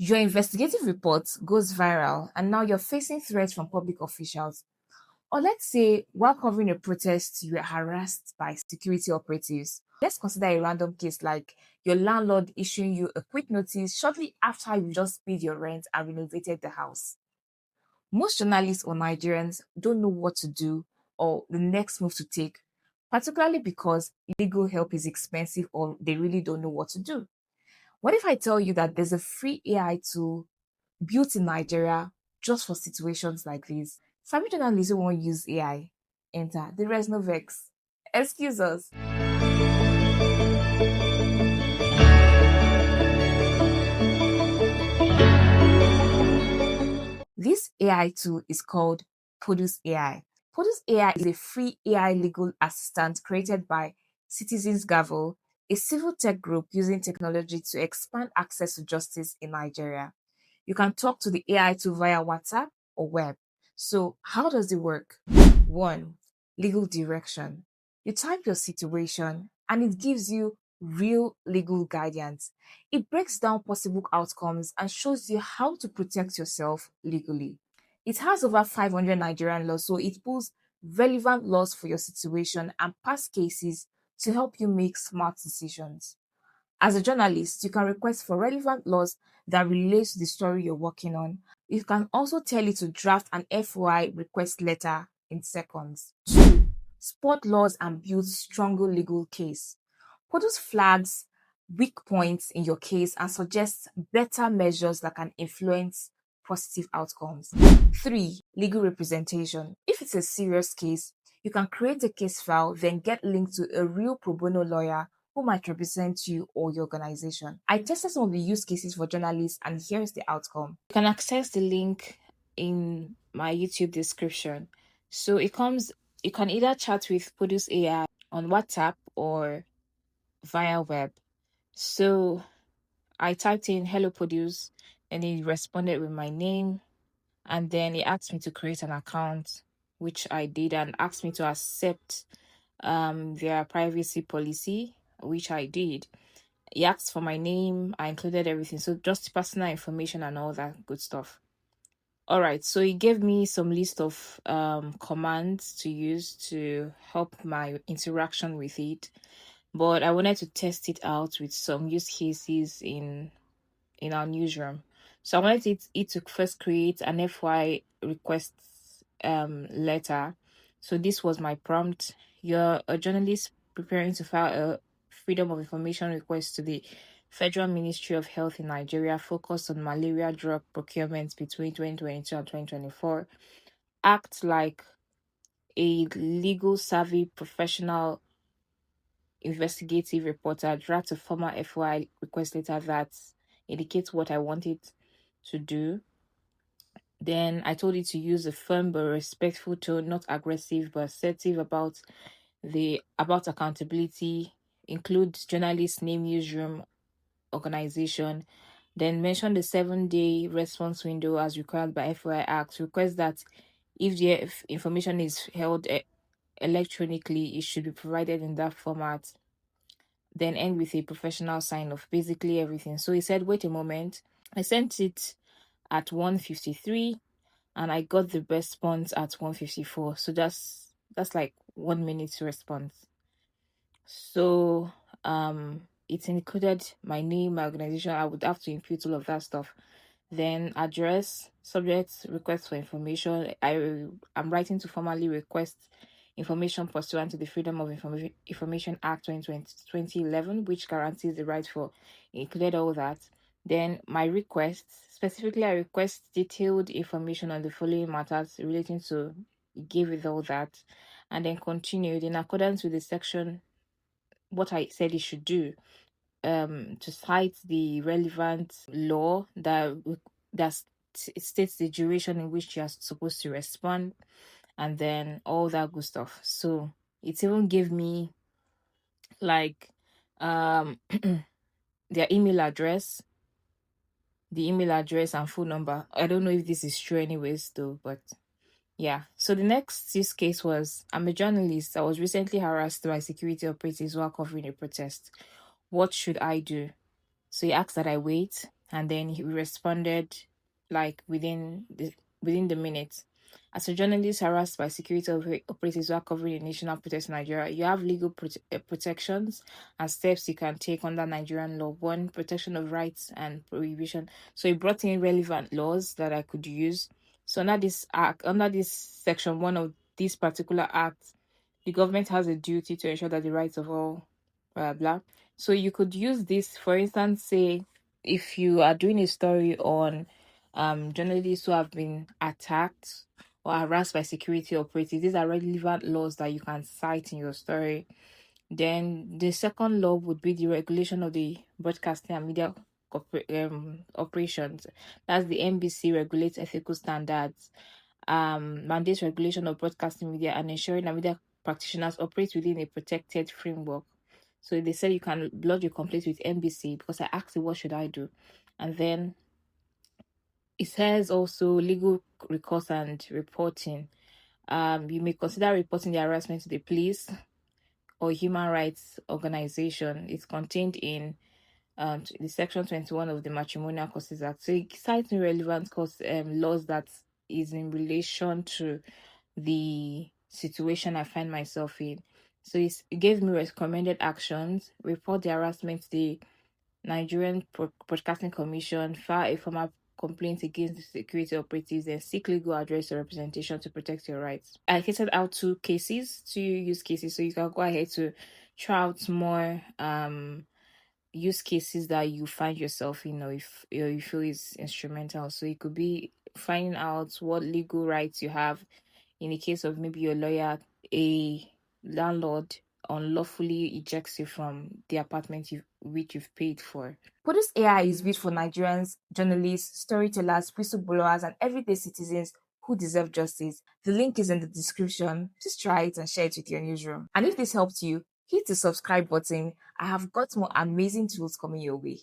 Your investigative report goes viral and now you're facing threats from public officials. Or let's say, while covering a protest, you were harassed by security operatives. Let's consider a random case like your landlord issuing you a quick notice shortly after you just paid your rent and renovated the house. Most journalists or Nigerians don't know what to do or the next move to take, particularly because legal help is expensive or they really don't know what to do. What if I tell you that there's a free AI tool built in Nigeria just for situations like this? Sabi journalists who won't use AI. Enter. The rest no vex. Excuse us. This AI tool is called Produce AI. Produce AI is a free AI legal assistant created by Citizens Gavel, a civil tech group using technology to expand access to justice in Nigeria. You can talk to the AI tool via WhatsApp or web. So, how does it work? 1. Legal direction. You type your situation and it gives you real legal guidance. It breaks down possible outcomes and shows you how to protect yourself legally. It has over 500 Nigerian laws, so it pulls relevant laws for your situation and past cases to help you make smart decisions. As a journalist, you can request for relevant laws that relate to the story you're working on. You can also tell it to draft an FOI request letter in seconds. 2. Spot laws and build stronger legal case. Produce flags weak points in your case and suggests better measures that can influence positive outcomes. 3. Legal representation. If it's a serious case, you can create a case file, then get linked to a real pro bono lawyer who might represent you or your organization. I tested some of the use cases for journalists, and here's the outcome. You can access the link in my YouTube description. So you can either chat with Produce AI on WhatsApp or via web. So I typed in hello Produce and he responded with my name, and then he asked me to create an account, which I did, and asked me to accept their privacy policy, which I did. He asked for my name, I included everything, so just personal information and all that good stuff. All right, so he gave me some list of commands to use to help my interaction with it, but I wanted to test it out with some use cases in our newsroom. So I wanted it to first create an FY request letter. So this was my prompt. You're a journalist preparing to file a Freedom of Information request to the Federal Ministry of Health in Nigeria focused on malaria drug procurement between 2022 and 2024. Act like a legal savvy professional investigative reporter, draft a formal FOI request letter that indicates what I wanted to do. Then I told it to use a firm but respectful tone, not aggressive but assertive about accountability, include journalist name, newsroom, organization, then mention the 7-day response window as required by FOI Act. Request that if the information is held electronically, it should be provided in that format. Then end with a professional sign of basically everything. So he said, wait a moment. I sent it at 1:53 and I got the response at 1:54. So that's like 1 minute response. So it included my name, my organization. I would have to input all of that stuff. Then address, subject, request for information. I'm writing to formally request information pursuant to the Freedom of Information Act 2011, which guarantees the right for included all that. Then my request, specifically I request detailed information on the following matters relating to, give with all that, and then continued in accordance with the section what I said it should do, to cite the relevant law that states the duration in which you are supposed to respond, and then all that good stuff. So it even gave me like their email address, the email address and phone number. I don't know if this is true anyways though, but yeah. So the next use case was, I'm a journalist. I was recently harassed by security operatives while covering a protest. What should I do? So he asked that I wait. and then he responded like within the minute. As a journalist harassed by security operatives who are covering a national protest in Nigeria, you have legal protections and steps you can take under Nigerian law. One, protection of rights and prohibition. So he brought in relevant laws that I could use. So under this act, under this section one of this particular act, the government has a duty to ensure that the rights of all blah blah. So you could use this, for instance, say if you are doing a story on journalists who have been attacked or harassed by security operatives, these are relevant laws that you can cite in your story. Then the second law would be the regulation of the broadcasting and media operations. That's the NBC regulates ethical standards, mandates regulation of broadcasting media, and ensuring that media practitioners operate within a protected framework. So they said you can lodge a complaint with NBC because I asked you what should I do, and then it says also legal recourse and reporting. You may consider reporting the harassment to the police or human rights organization. It's contained in the section 21 of the Matrimonial Causes Act. So it cites relevant cause laws that is in relation to the situation I find myself in. So it gave me recommended actions: report the harassment to the Nigerian Broadcasting Commission, file a formal complaint against the security operatives, and seek legal address or representation to protect your rights. I allocated out two use cases, so you can go ahead to try out more use cases that you find yourself in, or if you feel is instrumental. So it could be finding out what legal rights you have in the case of maybe your lawyer, a landlord unlawfully ejects you from the apartment which you've paid for. Police AI is built for Nigerians, journalists, storytellers, whistleblowers, and everyday citizens who deserve justice. The link is in the description. Just try it and share it with your newsroom. And if this helped you, hit the subscribe button. I have got more amazing tools coming your way.